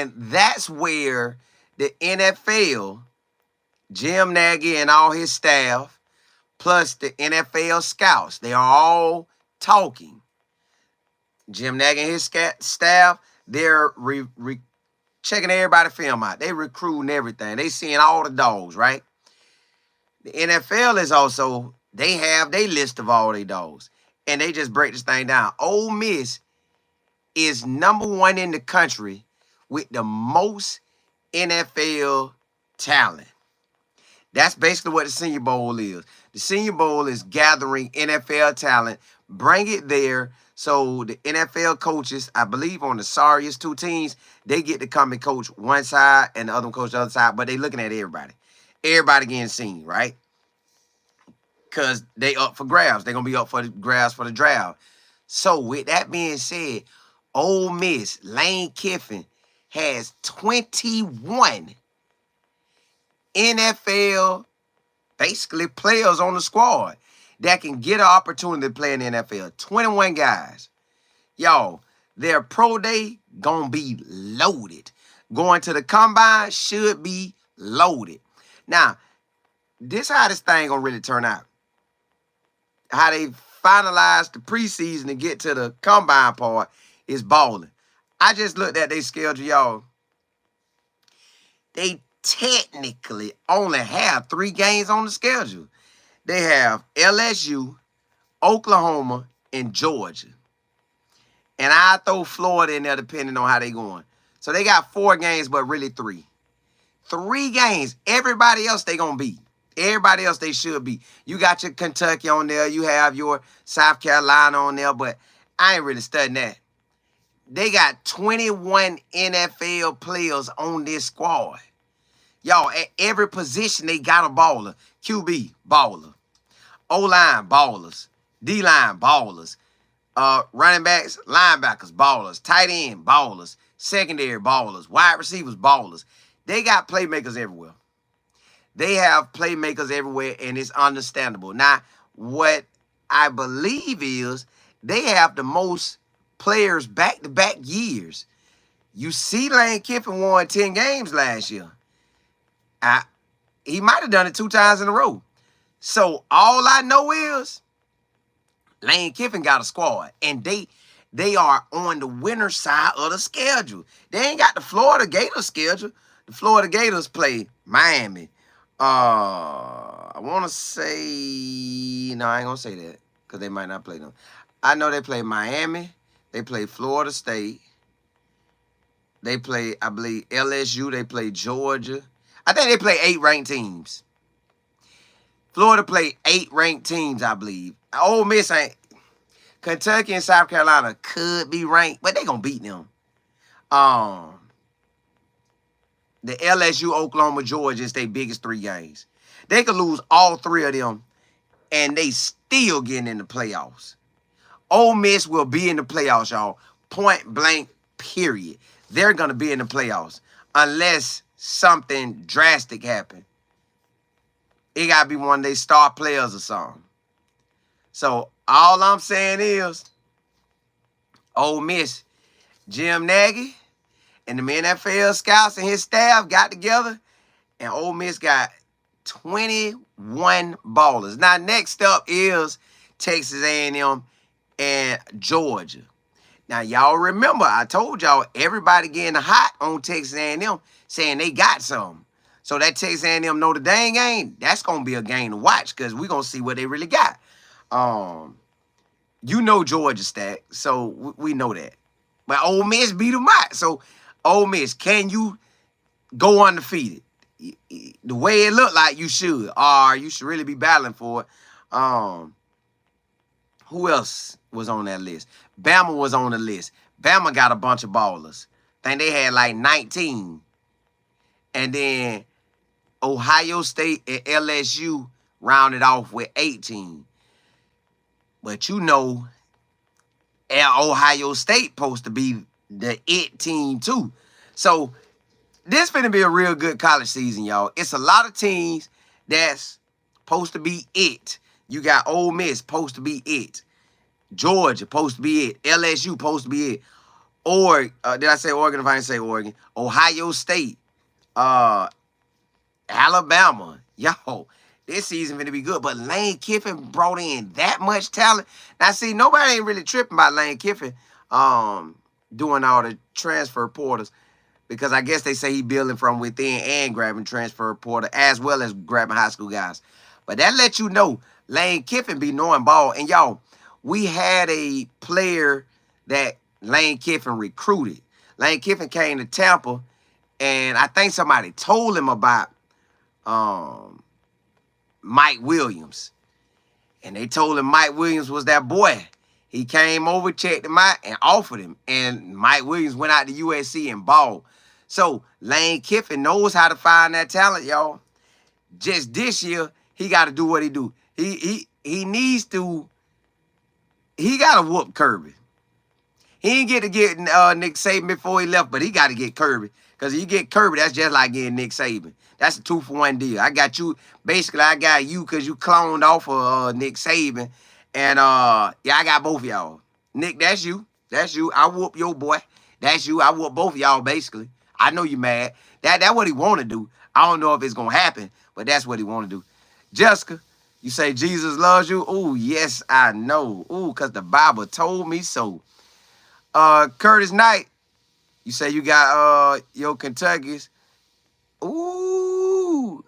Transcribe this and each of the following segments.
And that's where the NFL, Jim Nagy and all his staff, plus the NFL scouts, they are all talking. Jim Nagy and his staff, they're checking everybody's film out. They recruiting everything. They seeing all the dogs, right? The NFL is also, they have their list of all their dogs. And they just break this thing down. Ole Miss is #1 in the country with the most NFL talent. That's basically what the Senior Bowl is. The Senior Bowl is gathering NFL talent, bring it there, so the NFL coaches, I believe on the sorriest two teams, they get to come and coach one side and the other one coach the other side, but they looking at everybody. Everybody getting seen, right? Because they up for grabs. They're going to be up for the grabs for the draft. So with that being said, Ole Miss, Lane Kiffin, has 21 NFL, basically players on the squad that can get an opportunity to play in the NFL. 21 guys. Y'all, their pro day gonna be loaded. Going to the combine should be loaded. Now, this how this thing gonna really turn out. How they finalize the preseason to get to the combine part is balling. I just looked at their schedule, y'all. They technically only have 3 games on the schedule. They have LSU, Oklahoma, and Georgia. And I throw Florida in there depending on how they going. So they got 4 games, but really 3. 3 games. Everybody else they going to beat. Everybody else they should beat. You got your Kentucky on there. You have your South Carolina on there, but I ain't really studying that. They got 21 NFL players on this squad. Y'all, at every position, they got a baller. QB, baller. O-line, ballers. D-line, ballers. Running backs, linebackers, ballers. Tight end, ballers. Secondary, ballers. Wide receivers, ballers. They got playmakers everywhere. They have playmakers everywhere, and it's understandable. Now, what I believe is they have the most players back-to-back years. You see Lane Kiffin won 10 games last year. He might have done it 2 times in a row. So all I know is Lane Kiffin got a squad, and they are on the winner side of the schedule. They ain't got the Florida Gators schedule. The Florida Gators play Miami. I want to say, no, I ain't going to say that because they might not play them. I know they play Miami. They play Florida State. They play, I believe, LSU. They play Georgia. I think they play 8 ranked teams. Florida play 8 ranked teams, I believe. Ole Miss ain't. Kentucky and South Carolina could be ranked, but they going to beat them. The LSU, Oklahoma, Georgia is their biggest 3 games. They could lose all 3 of them, and they still getting in the playoffs. Ole Miss will be in the playoffs, y'all. Point blank, period. They're going to be in the playoffs unless something drastic happens. It got to be one of their star players or something. So all I'm saying is Ole Miss, Jim Nagy, and the NFL scouts and his staff got together, and Ole Miss got 21 ballers. Now, next up is Texas A&M and Georgia. Now, y'all remember, I told y'all everybody getting hot on Texas A&M saying they got something. So that Texas A&M Notre Dame game, that's going to be a game to watch because we're going to see what they really got. You know Georgia stack, so we know that. But Ole Miss beat them out. So, Ole Miss, can you go undefeated? The way it looked like you should. Or you should really be battling for it. Who else was on that list? Bama was on the list. Bama got a bunch of ballers. I think they had like 19. And then Ohio State and LSU rounded off with 18. But you know, Ohio State supposed to be the it team too. So this finna be a real good college season, y'all. It's a lot of teams that's supposed to be it. You got Ole Miss supposed to be it. Georgia supposed to be it. LSU supposed to be it. Or did I say Oregon? If I didn't say Oregon, Ohio State, Alabama. Yo, this season gonna be good. But Lane Kiffin brought in that much talent. Now, see, nobody ain't really tripping about Lane Kiffin doing all the transfer portals, because I guess they say he building from within and grabbing transfer portal as well as grabbing high school guys. But that lets you know Lane Kiffin be knowing ball. And y'all, we had a player that Lane Kiffin recruited. Lane Kiffin came to Tampa, and I think somebody told him about Mike Williams. And they told him Mike Williams was that boy. He came over, checked him out, and offered him. And Mike Williams went out to USC and balled. So Lane Kiffin knows how to find that talent, y'all. Just this year, he got to do what he do. He needs to. He got to whoop Kirby. He didn't get to get Nick Saban before he left, but he got to get Kirby. Because if you get Kirby, that's just like getting Nick Saban. That's a 2-for-1 deal. I got you. Basically, I got you because you cloned off of Nick Saban. And, yeah, I got both of y'all. Nick, that's you. That's you. I whoop your boy. That's you. I whoop both of y'all, basically. I know you mad. That's what he want to do. I don't know if it's going to happen, but that's what he want to do. Jessica, you say Jesus loves you? Oh, yes, I know. Oh, because the Bible told me so. Curtis Knight, you say you got your Kentucky's. Ooh.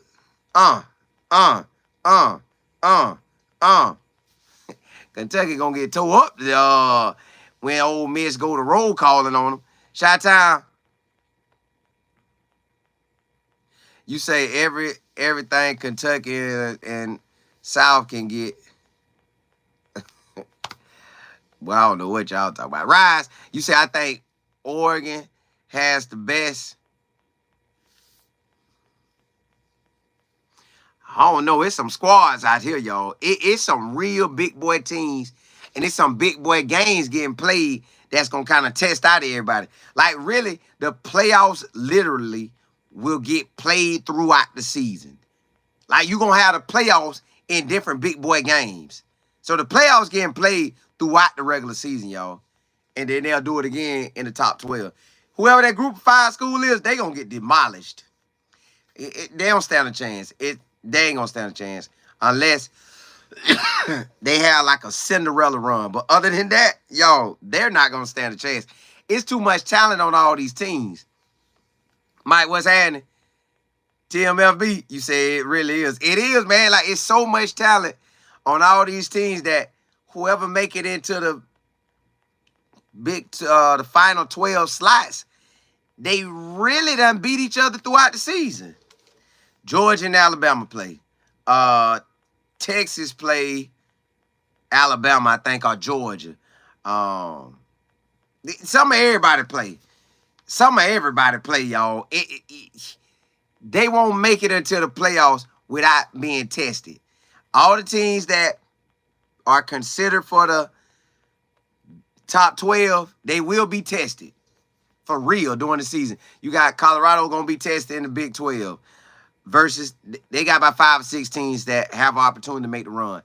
Kentucky gonna get tore up when Ole Miss go to roll calling on them. Chi-Town, you say everything Kentucky and South can get. Well, I don't know what y'all talking about. Rise, you say I think Oregon has the best. I don't know. It's some squads out here, y'all. It's some real big boy teams, and it's some big boy games getting played that's going to kind of test out everybody. Like, really, the playoffs literally will get played throughout the season. Like, you're going to have the playoffs in different big boy games. So the playoffs getting played throughout the regular season, y'all. And then they'll do it again in the top 12. Whoever that group of 5 school is, they going to get demolished. They don't stand a chance. They ain't going to stand a chance unless they have like a Cinderella run. But other than that, y'all, they're not going to stand a chance. It's too much talent on all these teams. Mike, what's happening? TMFB, you say it really is. It is, man. Like, it's so much talent on all these teams that whoever make it into the the final 12 slots, they really done beat each other throughout the season. Georgia and Alabama play. Texas play Alabama, I think, or Georgia. Some of everybody play. Some of everybody play, y'all. They won't make it into the playoffs without being tested. All the teams that are considered for the top 12, they will be tested for real during the season. You got Colorado going to be tested in the Big 12 versus they got about 5 or 6 teams that have an opportunity to make the run.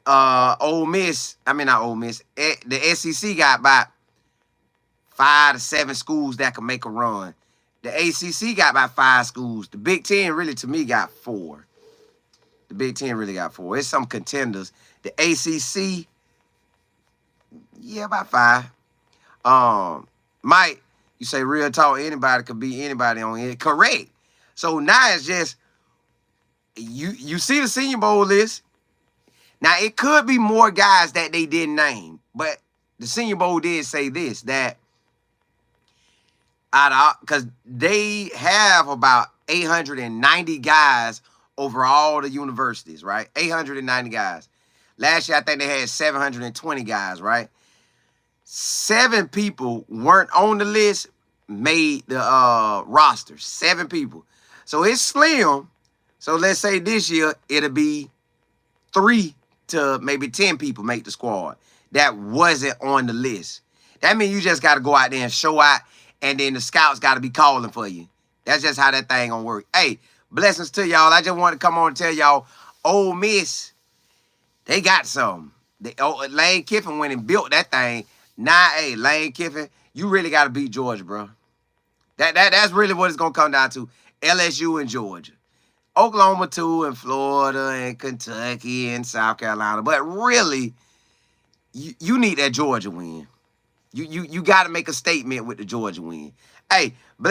Ole Miss, I mean, not Ole Miss, the SEC got about 5 to 7 schools that can make a run. The ACC got about 5 schools. The Big Ten really, to me, got 4. The Big Ten really got 4. It's some contenders. The ACC, yeah, about 5. Mike, you say real talk, anybody could be anybody on here. Correct. So now it's just, you see the Senior Bowl list. Now, it could be more guys that they didn't name, but the Senior Bowl did say this, that because they have about 890 guys over all the universities, right? 890 guys. Last year, I think they had 720 guys, right? 7 people weren't on the list, made the roster. 7 people. So it's slim. So let's say this year, it'll be 3 to maybe 10 people make the squad that wasn't on the list. That means you just got to go out there and show out, and then the scouts got to be calling for you. That's just how that thing gonna work. Hey, blessings to y'all. I just want to come on and tell y'all, Ole Miss, they got something. Lane Kiffin went and built that thing. Now, hey, Lane Kiffin, you really got to beat Georgia, bro. That's really what it's gonna come down to. LSU and Georgia. Oklahoma too, and Florida and Kentucky and South Carolina. But really, you need that Georgia win. You got to make a statement with the Georgia win. Hey,